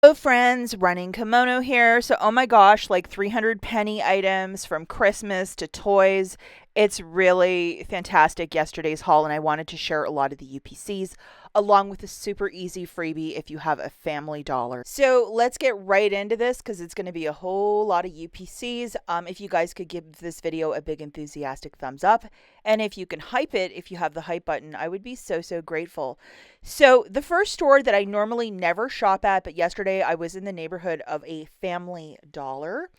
Hello friends, Running Kimono here. So oh my gosh, like 300 penny items from Christmas to toys. It's really fantastic, yesterday's haul, and I wanted to share a lot of the UPCs along with a super easy freebie if you have a family dollar. So let's get right into this because it's going to be a whole lot of UPCs. If you guys could give this video a big enthusiastic thumbs up, and if you can hype it, if you have the hype button, I would be so grateful. So the first store that I normally never shop at, but yesterday I was in the neighborhood of a Family Dollar.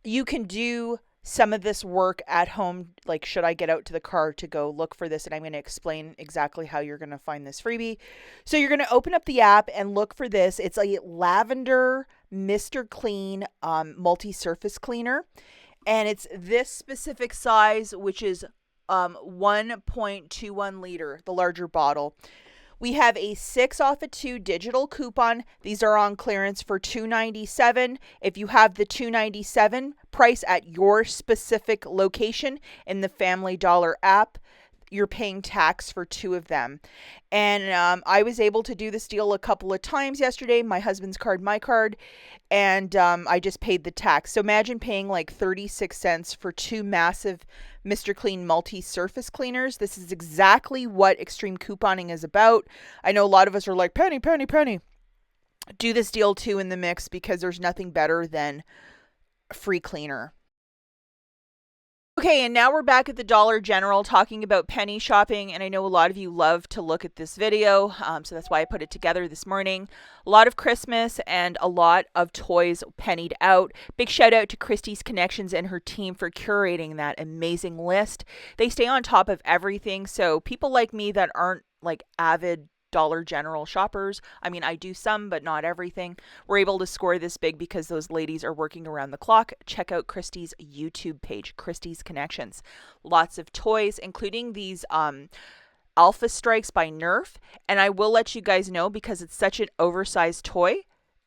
You can do some of this work at home, like should I get out to the car to go look for this, and I'm going to explain exactly how you're going to find this freebie. So you're going to open up the app and look for this. It's a lavender Mr. Clean multi-surface cleaner, and it's this specific size, which is 1.21 liter, the larger bottle. We have a 6 off of 2 digital coupon. These are on clearance for $2.97. If you have the $2.97 price at your specific location in the Family Dollar app, you're paying tax for 2 of them. And I was able to do this deal a couple of times yesterday. My husband's card, my card, and I just paid the tax. So imagine paying like 36 cents for 2 massive Mr. Clean multi-surface cleaners. This is exactly what extreme couponing is about. I know a lot of us are like, penny. Do this deal too in the mix because there's nothing better than free cleaner. Okay, and now we're back at the Dollar General talking about penny shopping, and I know a lot of you love to look at this video, so that's why I put it together this morning. A lot of Christmas and a lot of toys pennied out. Big shout out to Christie's Connections and her team for curating that amazing list. They stay on top of everything, so people like me that aren't like avid Dollar General shoppers, I mean, I do some, but not everything, we're able to score this big because those ladies are working around the clock. Check out Christie's YouTube page, Christie's Connections. Lots of toys, including these Alpha Strikes by Nerf. And I will let you guys know, because it's such an oversized toy,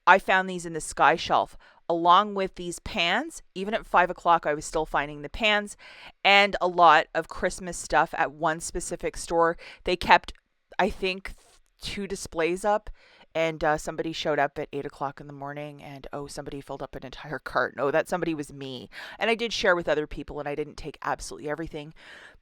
I found these in the Sky Shelf. Along with these pans, even at 5 o'clock, I was still finding the pans and a lot of Christmas stuff at one specific store. They kept, I think, 2 displays up, and somebody showed up at 8 o'clock in the morning, and somebody filled up an entire cart. No, that somebody was me. And I did share with other people, and I didn't take absolutely everything.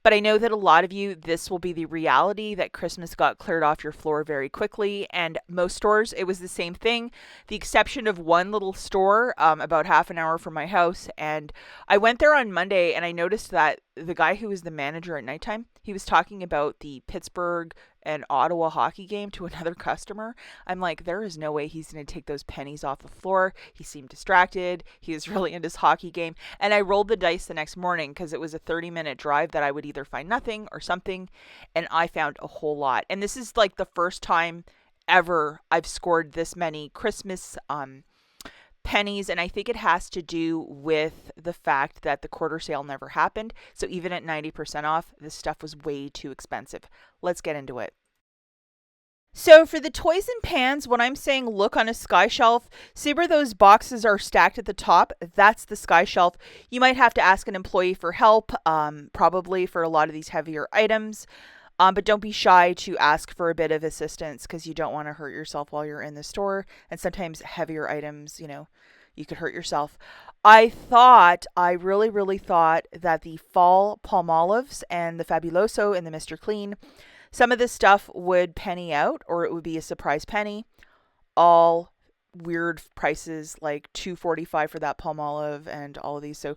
But I know that a lot of you, this will be the reality, that Christmas got cleared off your floor very quickly, and most stores, it was the same thing. The exception of one little store about half an hour from my house, and I went there on Monday, and I noticed that the guy who was the manager at nighttime, he was talking about the Pittsburgh and Ottawa hockey game to another customer. I'm like, there is no way he's going to take those pennies off the floor. He seemed distracted. He was really into his hockey game. And I rolled the dice the next morning because it was a 30-minute drive that I would either find nothing or something. And I found a whole lot. And this is like the first time ever I've scored this many Christmas pennies, and I think it has to do with the fact that the quarter sale never happened. So even at 90% off, this stuff was way too expensive. Let's get into it. So for the toys and pans, when I'm saying look on a Sky Shelf, see where those boxes are stacked at the top? That's the Sky Shelf. You might have to ask an employee for help, probably for a lot of these heavier items. But don't be shy to ask for a bit of assistance because you don't want to hurt yourself while you're in the store. And sometimes heavier items, you could hurt yourself. I really thought that the fall Palmolives and the Fabuloso and the Mr. Clean, some of this stuff would penny out, or it would be a surprise penny. All weird prices, like $2.45 for that Palmolive and all of these. So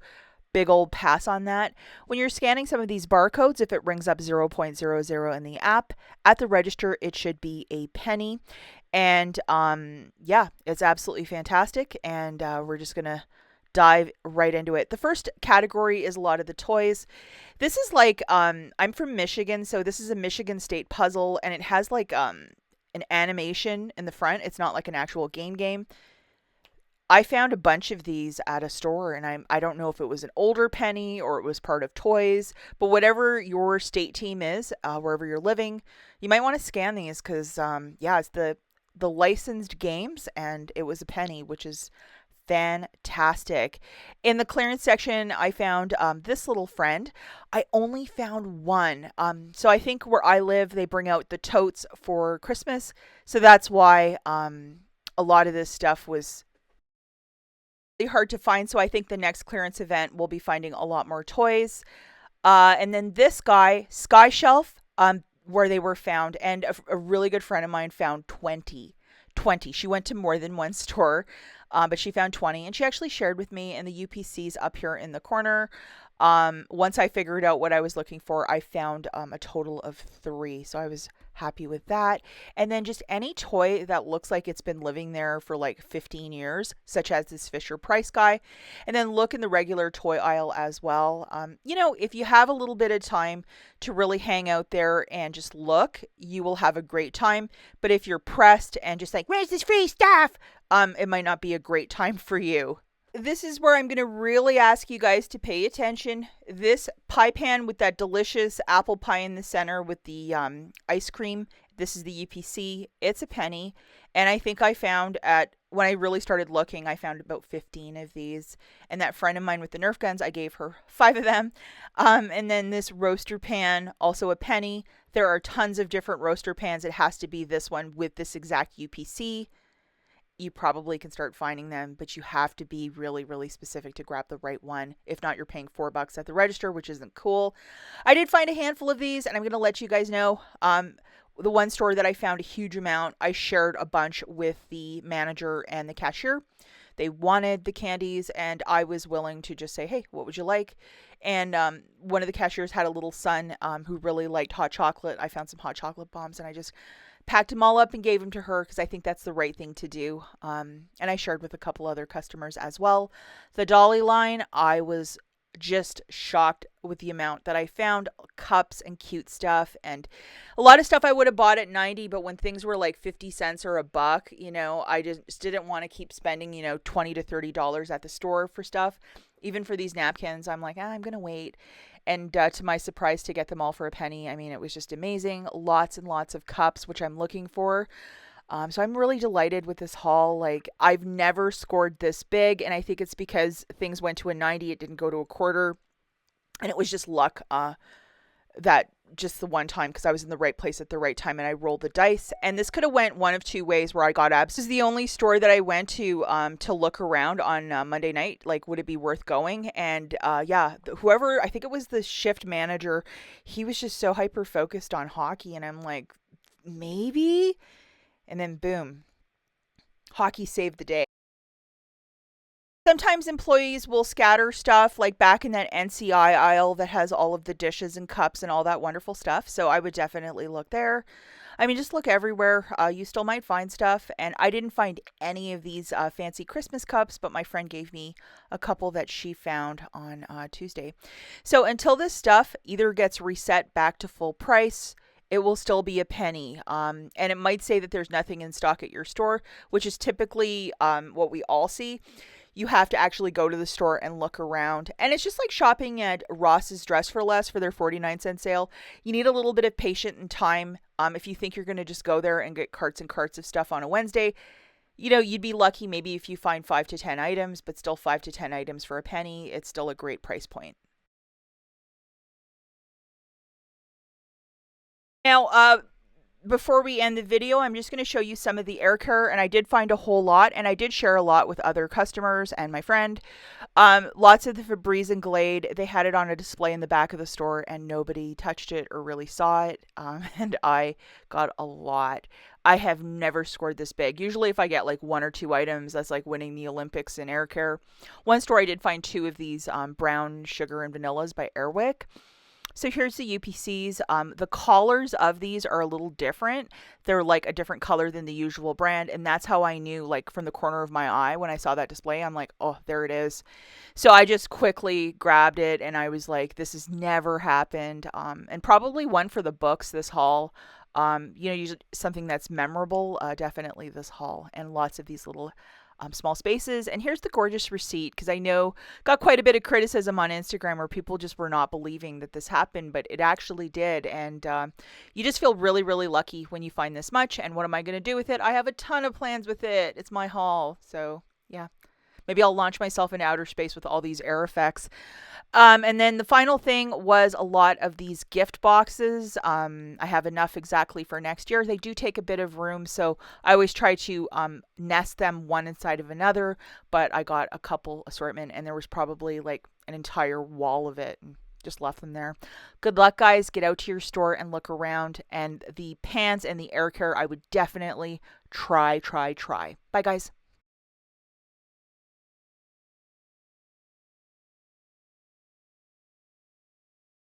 big old pass on that. When you're scanning some of these barcodes, if it rings up 0.00 in the app, at the register it should be a penny. And yeah, it's absolutely fantastic, and we're just gonna dive right into it. The first category is a lot of the toys. This is like I'm from Michigan, so this is a Michigan State puzzle, and it has like an animation in the front. It's not like an actual game. I found a bunch of these at a store, and I don't know if it was an older penny or it was part of toys, but whatever your state team is, wherever you're living, you might want to scan these because, yeah, it's the licensed games, and it was a penny, which is fantastic. In the clearance section, I found this little friend. I only found one. So I think where I live, they bring out the totes for Christmas, so that's why a lot of this stuff was really hard to find. So I think the next clearance event we'll be finding a lot more toys. And then this guy, Sky Shelf, where they were found, and a really good friend of mine found 20. 20. She went to more than one store, but she found 20, and she actually shared with me, and the UPC's up here in the corner. Once I figured out what I was looking for, I found a total of 3, so I was happy with that. And then just any toy that looks like it's been living there for like 15 years, such as this Fisher Price guy. And then look in the regular toy aisle as well. You know, if you have a little bit of time to really hang out there and just look, you will have a great time. But if you're pressed and just like, where's this free stuff? It might not be a great time for you. This is where I'm going to really ask you guys to pay attention. This pie pan with that delicious apple pie in the center with the ice cream. This is the UPC. It's a penny. And I think I found when I really started looking, I found about 15 of these. And that friend of mine with the Nerf guns, I gave her 5 of them. And then this roaster pan, also a penny. There are tons of different roaster pans. It has to be this one with this exact UPC. You probably can start finding them, but you have to be really, really specific to grab the right one. If not, you're paying $4 at the register, which isn't cool. I did find a handful of these, and I'm going to let you guys know. The one store that I found a huge amount, I shared a bunch with the manager and the cashier. They wanted the candies, and I was willing to just say, hey, what would you like? And one of the cashiers had a little son who really liked hot chocolate. I found some hot chocolate bombs, and I just packed them all up and gave them to her because I think that's the right thing to do. And I shared with a couple other customers as well. The Dolly line, I was just shocked with the amount that I found. Cups and cute stuff, and a lot of stuff I would have bought at 90, but when things were like 50 cents or $1, you know, I just didn't want to keep spending, you know, $20 to $30 at the store for stuff. Even for these napkins, I'm like, I'm gonna wait. And to my surprise, to get them all for a penny, I mean, it was just amazing. Lots and lots of cups, which I'm looking for. So I'm really delighted with this haul. Like, I've never scored this big, and I think it's because things went to a 90, it didn't go to a quarter, and it was just luck that just the one time, because I was in the right place at the right time and I rolled the dice. And this could have went one of two ways where I got abs. This is the only store that I went to look around on Monday night. Like, would it be worth going? And yeah, whoever, I think it was the shift manager, he was just so hyper focused on hockey, and I'm like, maybe. And then boom, hockey saved the day. Sometimes employees will scatter stuff like back in that NCI aisle that has all of the dishes and cups and all that wonderful stuff. So I would definitely look there. I mean, just look everywhere. You still might find stuff. And I didn't find any of these fancy Christmas cups, but my friend gave me a couple that she found on Tuesday. So until this stuff either gets reset back to full price, it will still be a penny. And it might say that there's nothing in stock at your store, which is typically what we all see. You have to actually go to the store and look around. And it's just like shopping at Ross's Dress for Less for their 49-cent sale. You need a little bit of patience and time. If you think you're going to just go there and get carts and carts of stuff on a Wednesday, you know, you'd be lucky maybe if you find 5 to 10 items, but still 5 to 10 items for a penny. It's still a great price point. Now, before we end the video, I'm just going to show you some of the air care, and I did find a whole lot, and I did share a lot with other customers and my friend. Lots of the Febreze and Glade, they had it on a display in the back of the store, and nobody touched it or really saw it, and I got a lot. I have never scored this big. Usually if I get like 1 or 2 items, that's like winning the Olympics in air care. One store I did find 2 of these brown sugar and vanillas by Airwick. So here's the UPCs. The collars of these are a little different. They're like a different color than the usual brand. And that's how I knew, like from the corner of my eye, when I saw that display, I'm like, oh, there it is. So I just quickly grabbed it and I was like, this has never happened. And probably one for the books, this haul. You know, usually something that's memorable, definitely this haul. And lots of these little small spaces. And here's the gorgeous receipt, because I know got quite a bit of criticism on Instagram where people just were not believing that this happened, but it actually did. And you just feel really, really lucky when you find this much. And what am I going to do with it? I have a ton of plans with it. It's my haul. So yeah, Maybe I'll launch myself into outer space with all these air effects. And then the final thing was a lot of these gift boxes. I have enough exactly for next year. They do take a bit of room, so I always try to nest them one inside of another. But I got a couple assortment, and there was probably like an entire wall of it. And just left them there. Good luck, guys. Get out to your store and look around. And the pants and the air care, I would definitely try. Bye, guys.